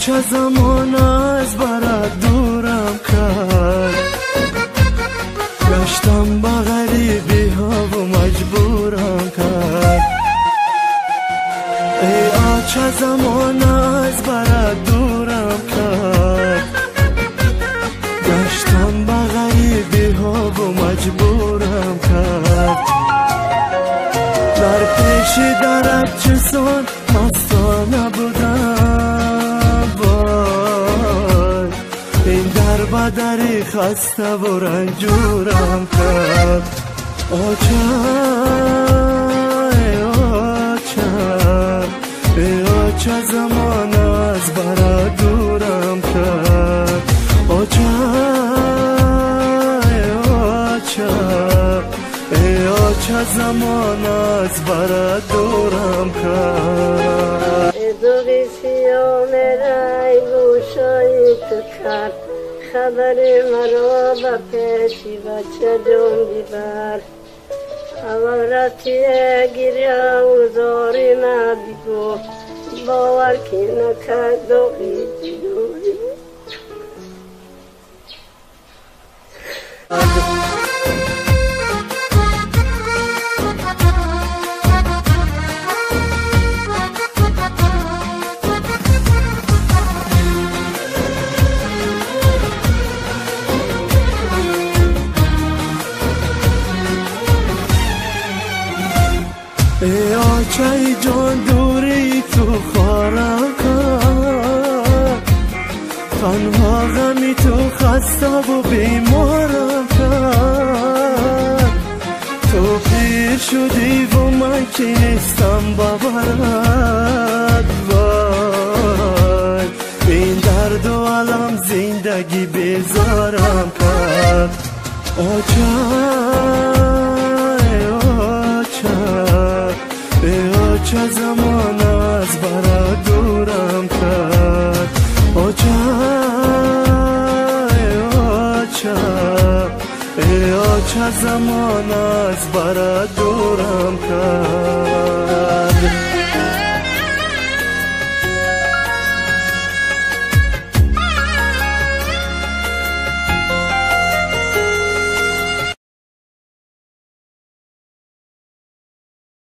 آچه زمان از برات دورم کرد، گشتم با غریبی ها و مجبورم کرد. ای آچه زمان از برات دورم کرد، گشتم با غریبی ها و مجبورم کرد. در پیش درت چسان مستانه بودم، وای این در بدری خسته و رنجورم کرد. آچه ای آچه ای آچه زمان از برا دورم کرد. آچه ای آچه ای آچه زمان از برا دورم کرد. دوغی سیاه مرای گوشای تو کرد، خبر مرا با پیشی بچه جون بیبر. اولتی گیره و زاری نبیگو، باور که نکرد دوغی دوری. ای آچه جان دوری تو خارا کرد، تنها غمی تو خسته و بیمارم کرد. تو پیر شدی و من که نیستم باورت، وای این درد و علم زندگی بیزارم کرد. آچه ای آچه ای آچه زمان از برا دورم کرد. آچه ای آچه ای آچه زمان از برا دورم کرد.